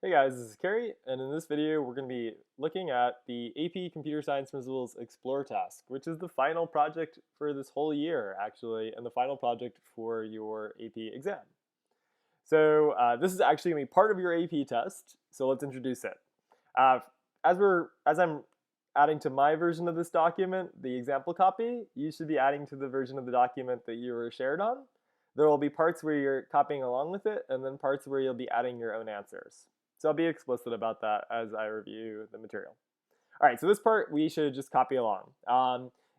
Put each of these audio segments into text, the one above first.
Hey guys, this is Kerry, and in this video we're going to be looking at the AP Computer Science Principles Explore task, which is the final project for this whole year, actually, and the final project for your AP exam. So this is actually going to be part of your AP test, so let's introduce it. Uh, as I'm adding to my version of this document, the example copy, you should be adding to the version of the document that you were shared on. There will be parts where you're copying along with it, and then parts where you'll be adding your own answers. So I'll be explicit about that as I review the material. All right, so this part we should just copy along.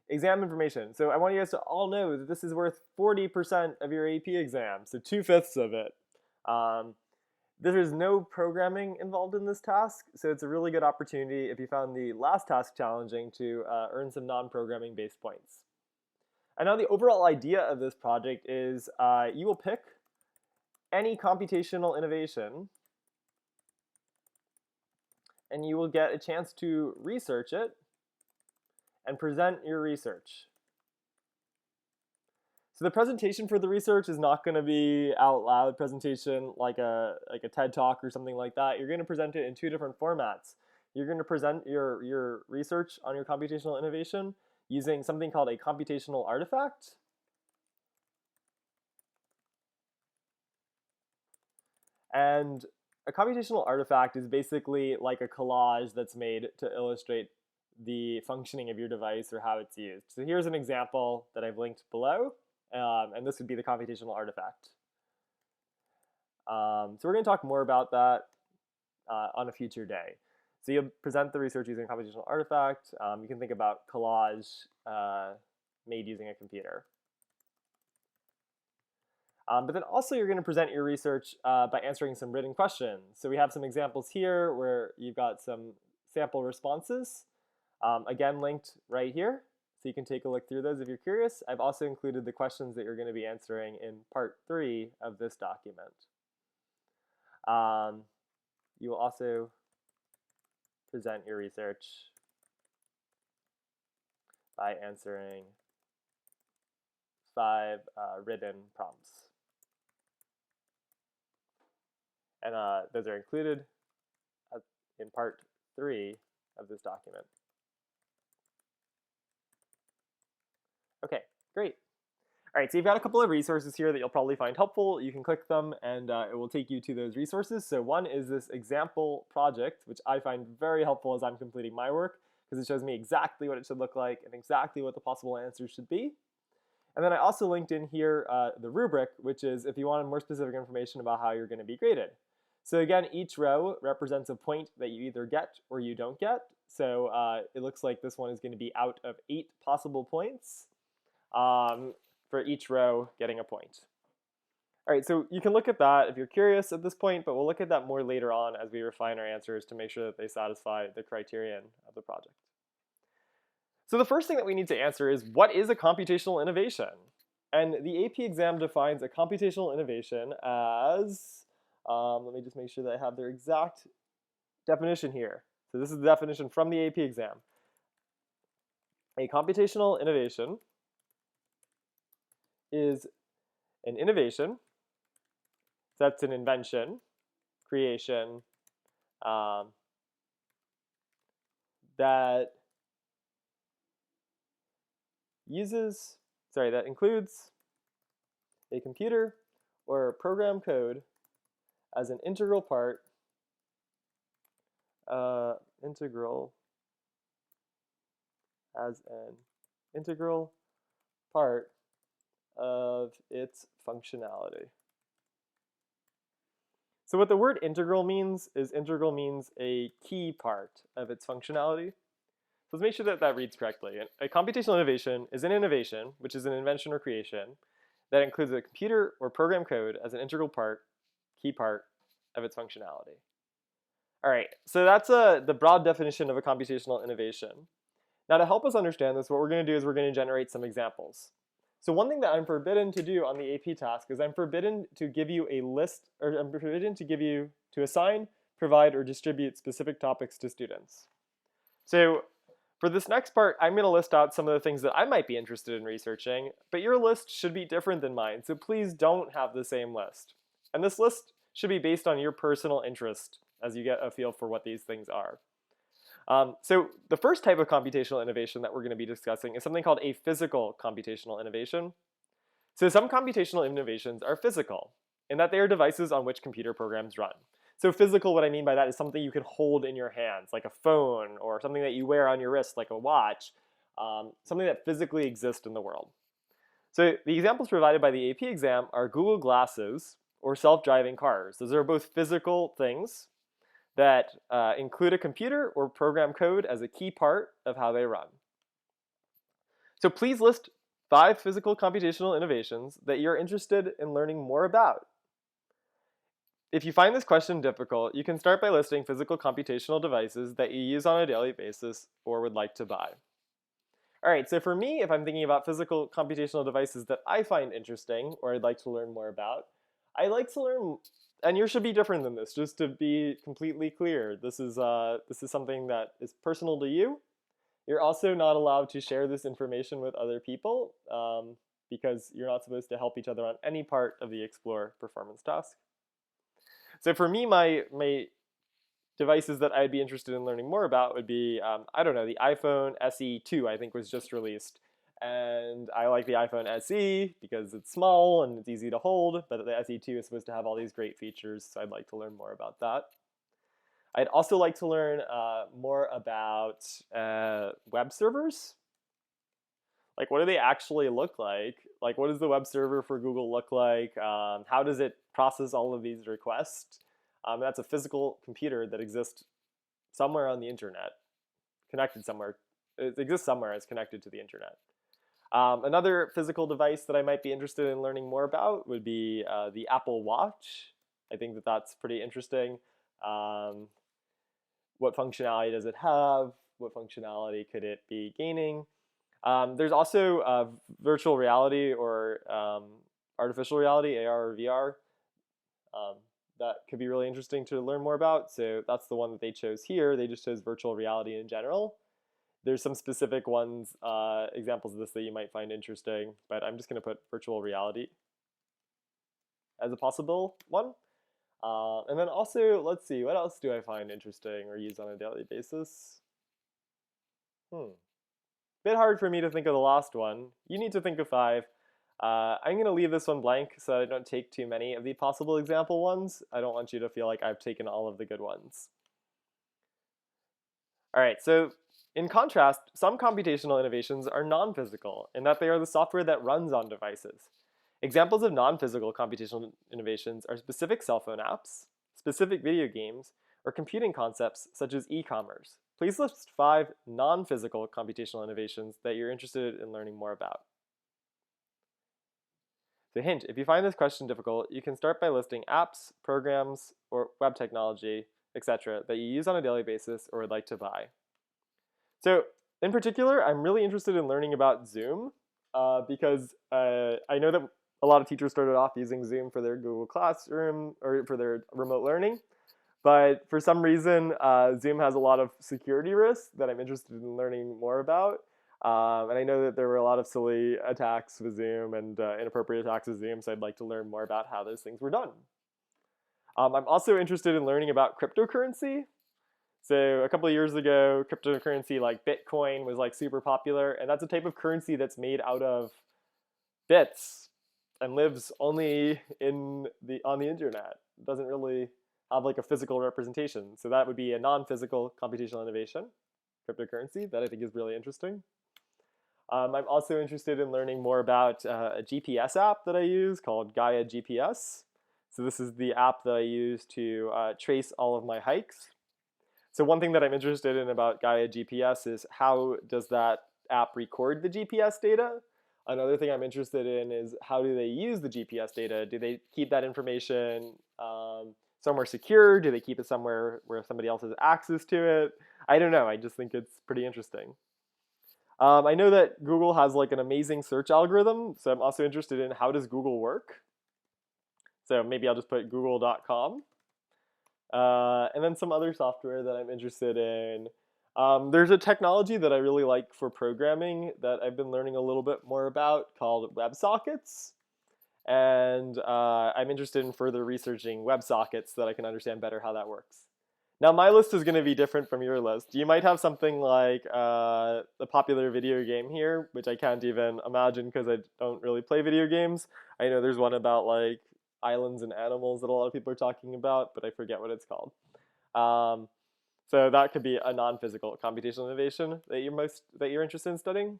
Exam information. So I want you guys to all know that this is worth 40% of your AP exam, so 2/5 of it. There is no programming involved in this task, so it's a really good opportunity if you found the last task challenging to earn some non-programming based points. And now the overall idea of this project is you will pick any computational innovation and you will get a chance to research it and present your research. So the presentation for the research is not going to be out loud presentation like a TED Talk or something like that. You're going to present it in two different formats. You're going to present your research on your computational innovation using something called a computational artifact. And a computational artifact is basically like a collage that's made to illustrate the functioning of your device or how it's used. So here's an example that I've linked below, and this would be the computational artifact. So we're going to talk more about that on a future day. So you'll present the research using a computational artifact. You can think about collage made using a computer. But then also you're going to present your research by answering some written questions. So we have some examples here where you've got some sample responses, again linked right here. So you can take a look through those if you're curious. I've also included the questions that you're going to be answering in part 3 of this document. You will also present your research by answering 5 written prompts. And those are included in part 3 of this document. Okay, great. All right, so you've got a couple of resources here that you'll probably find helpful. You can click them and it will take you to those resources. So one is this example project, which I find very helpful as I'm completing my work because it shows me exactly what it should look like and exactly what the possible answers should be. And then I also linked in here the rubric, which is if you wanted more specific information about how you're going to be graded. So again, each row represents a point that you either get or you don't get. So it looks like this one is going to be out of 8 possible points for each row getting a point. All right, so you can look at that if you're curious at this point, but we'll look at that more later on as we refine our answers to make sure that they satisfy the criterion of the project. So the first thing that we need to answer is, what is a computational innovation? And the AP exam defines a computational innovation as, let me just make sure that I have their exact definition here. So this is the definition from the AP exam. A computational innovation is an innovation, that's an invention, creation, that includes a computer or program code as an integral part, of its functionality. So what the word integral means is integral means a key part of its functionality. So let's make sure that that reads correctly. A computational innovation is an innovation, which is an invention or creation, that includes a computer or program code as an integral part, key part of its functionality. All right, so that's the broad definition of a computational innovation. Now to help us understand this, what we're going to do is we're going to generate some examples. So one thing that I'm forbidden to do on the AP task is I'm forbidden to give you a list, or I'm forbidden to assign, provide, or distribute specific topics to students. So for this next part, I'm going to list out some of the things that I might be interested in researching, but your list should be different than mine, so please don't have the same list. And this list should be based on your personal interest as you get a feel for what these things are. So the first type of computational innovation that we're going to be discussing is something called a physical computational innovation. So some computational innovations are physical, in that they are devices on which computer programs run. So physical, what I mean by that is something you can hold in your hands, like a phone, or something that you wear on your wrist, like a watch, something that physically exists in the world. So the examples provided by the AP exam are Google Glasses or self-driving cars. Those are both physical things that include a computer or program code as a key part of how they run. So please list 5 physical computational innovations that you're interested in learning more about. If you find this question difficult, you can start by listing physical computational devices that you use on a daily basis or would like to buy. All right, so for me, if I'm thinking about physical computational devices that I find interesting or I'd like to learn more about, I like to learn, and yours should be different than this, just to be completely clear. This is something that is personal to you. You're also not allowed to share this information with other people because you're not supposed to help each other on any part of the Explore performance task. So for me, my devices that I'd be interested in learning more about would be, I don't know, the iPhone SE2 I think was just released. And I like the iPhone SE because it's small and it's easy to hold, but the SE2 is supposed to have all these great features, so I'd like to learn more about that. I'd also like to learn more about web servers. Like, what do they actually look like? Like, what does the web server for Google look like? How does it process all of these requests? That's a physical computer that exists somewhere on the internet, connected somewhere. It exists somewhere as connected to the internet. Another physical device that I might be interested in learning more about would be the Apple Watch. I think that that's pretty interesting. What functionality does it have? What functionality could it be gaining? There's also virtual reality or artificial reality, AR or VR. That could be really interesting to learn more about. So that's the one that they chose here. They just chose virtual reality in general. There's some specific ones, examples of this that you might find interesting, but I'm just going to put virtual reality as a possible one. And then also, let's see, what else do I find interesting or use on a daily basis? Bit hard for me to think of the last one. You need to think of 5. I'm going to leave this one blank so that I don't take too many of the possible example ones. I don't want you to feel like I've taken all of the good ones. All right, so in contrast, some computational innovations are non-physical in that they are the software that runs on devices. Examples of non-physical computational innovations are specific cell phone apps, specific video games, or computing concepts such as e-commerce. Please list 5 non-physical computational innovations that you're interested in learning more about. So hint, if you find this question difficult, you can start by listing apps, programs, or web technology, etc. that you use on a daily basis or would like to buy. So in particular, I'm really interested in learning about Zoom because I know that a lot of teachers started off using Zoom for their Google Classroom or for their remote learning. But for some reason, Zoom has a lot of security risks that I'm interested in learning more about. And I know that there were a lot of silly attacks with Zoom and inappropriate attacks with Zoom, so I'd like to learn more about how those things were done. I'm also interested in learning about cryptocurrency. So a couple of years ago, cryptocurrency like Bitcoin was like super popular, and that's a type of currency that's made out of bits and lives only on the internet. It doesn't really have like a physical representation. So that would be a non-physical computational innovation, cryptocurrency, that I think is really interesting. I'm also interested in learning more about a GPS app that I use called Gaia GPS. So this is the app that I use to trace all of my hikes. So one thing that I'm interested in about Gaia GPS is how does that app record the GPS data? Another thing I'm interested in is how do they use the GPS data? Do they keep that information somewhere secure? Do they keep it somewhere where somebody else has access to it? I don't know. I just think it's pretty interesting. I know that Google has like an amazing search algorithm, so I'm also interested in how does Google work? So maybe I'll just put google.com. And then some other software that I'm interested in. There's a technology that I really like for programming that I've been learning a little bit more about called WebSockets. and I'm interested in further researching WebSockets so that I can understand better how that works. Now, my list is going to be different from your list. You might have something like a popular video game here, which I can't even imagine because I don't really play video games. I know there's one about like islands and animals that a lot of people are talking about, but I forget what it's called. Um, so that could be a non-physical computational innovation that you're interested in studying.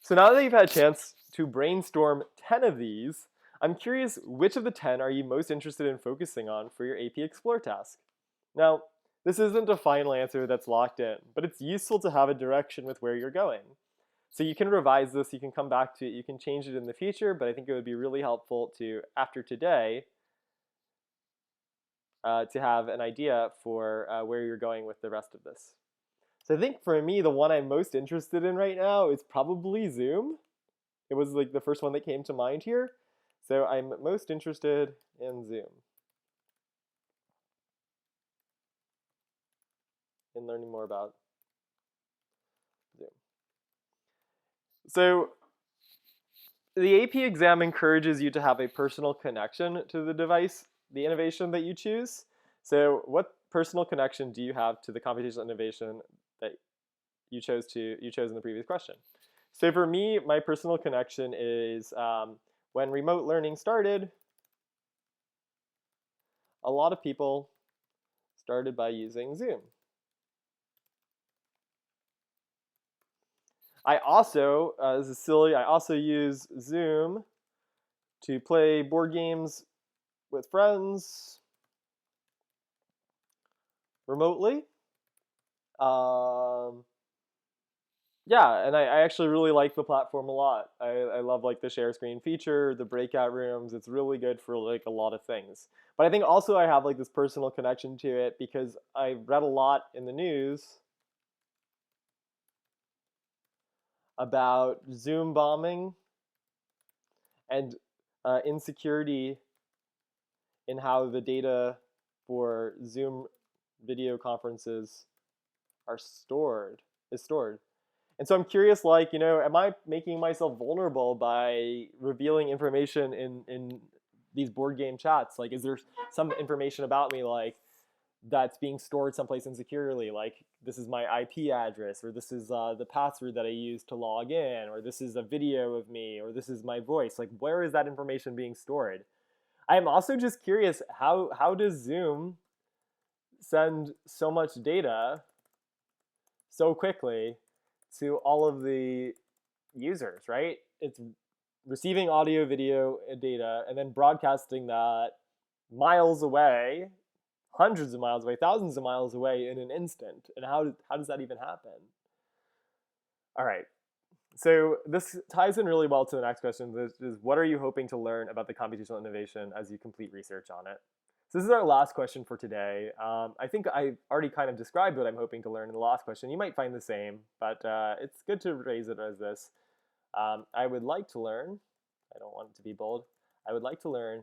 So now that you've had a chance to brainstorm 10 of these, I'm curious which of the 10 are you most interested in focusing on for your AP Explore task? Now, this isn't a final answer that's locked in, but it's useful to have a direction with where you're going. So you can revise this, you can come back to it, you can change it in the future, but I think it would be really helpful to, after today, to have an idea for where you're going with the rest of this. So I think for me, the one I'm most interested in right now is probably Zoom. It was like the first one that came to mind here. So I'm most interested in Zoom, in learning more about Zoom. So the AP exam encourages you to have a personal connection to the device, the innovation that you choose. So what personal connection do you have to the computational innovation that you chose in the previous question? So for me, my personal connection is when remote learning started, a lot of people started by using Zoom. I also, this is silly, I also use Zoom to play board games with friends remotely. Yeah, and I actually really like the platform a lot. I love like the share screen feature, the breakout rooms. It's really good for like a lot of things. But I think also I have like this personal connection to it because I read a lot in the news about Zoom bombing and insecurity in how the data for Zoom video conferences are stored. And so I'm curious, like, am I making myself vulnerable by revealing information in these board game chats? Like, is there some information about me, like, that's being stored someplace insecurely? Like, this is my IP address, or this is the password that I use to log in, or this is a video of me, or this is my voice. Like, where is that information being stored? I'm also just curious, how does Zoom send so much data so quickly to all of the users, right? It's receiving audio, video, and data, and then broadcasting that miles away, hundreds of miles away, thousands of miles away in an instant. And how does that even happen? All right. So this ties in really well to the next question, which is what are you hoping to learn about the computational innovation as you complete research on it? So this is our last question for today. I think I already kind of described what I'm hoping to learn in the last question. You might find the same, but it's good to raise it as this. I would like to learn, I don't want it to be bold, I would like to learn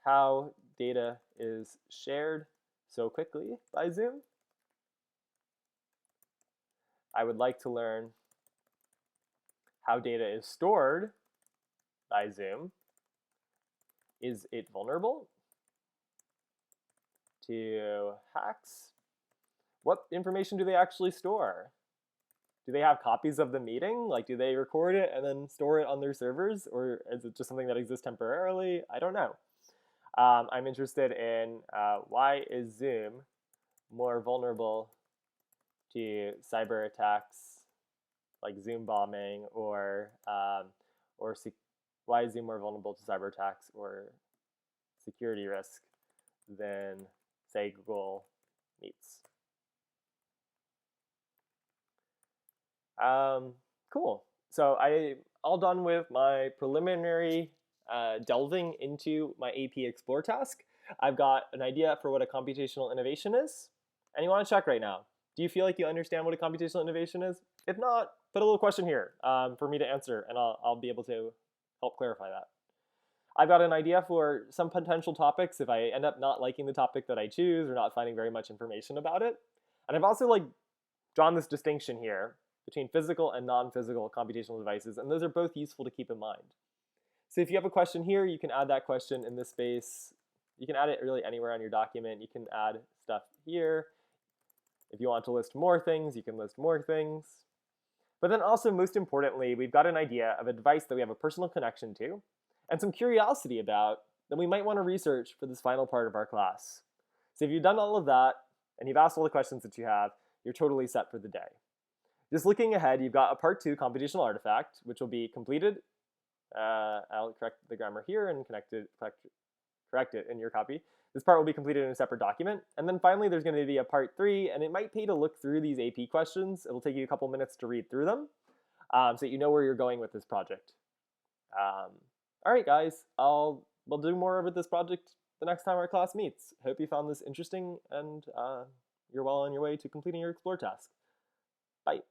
how data is shared so quickly by Zoom. I would like to learn how data is stored by Zoom. Is it vulnerable to hacks? What information do they actually store? Do they have copies of the meeting? Like, do they record it and then store it on their servers? Or is it just something that exists temporarily? I don't know. I'm interested in why is Zoom more vulnerable to cyber attacks like Zoom bombing, or why is Zoom more vulnerable to cyber attacks or security risk than, say, Google Meets? Cool. So I'm all done with my preliminary delving into my AP Explore task. I've got an idea for what a computational innovation is, and you want to check right now. Do you feel like you understand what a computational innovation is? If not, put a little question here for me to answer, and I'll be able to help clarify that. I've got an idea for some potential topics if I end up not liking the topic that I choose or not finding very much information about it. And I've also drawn this distinction here between physical and non-physical computational devices, and those are both useful to keep in mind. So if you have a question here, you can add that question in this space. You can add it really anywhere on your document. You can add stuff here. If you want to list more things, you can list more things. But then also, most importantly, we've got an idea of a device that we have a personal connection to and some curiosity about that we might want to research for this final part of our class. So if you've done all of that and you've asked all the questions that you have, you're totally set for the day. Just looking ahead, you've got a part 2 computational artifact, which will be completed. I'll correct the grammar here and correct it in your copy. This part will be completed in a separate document. And then finally, there's going to be a part 3, and it might pay to look through these AP questions. It'll take you a couple minutes to read through them so that you know where you're going with this project. All right, guys, we'll do more with this project the next time our class meets. Hope you found this interesting, and you're well on your way to completing your Explore task. Bye.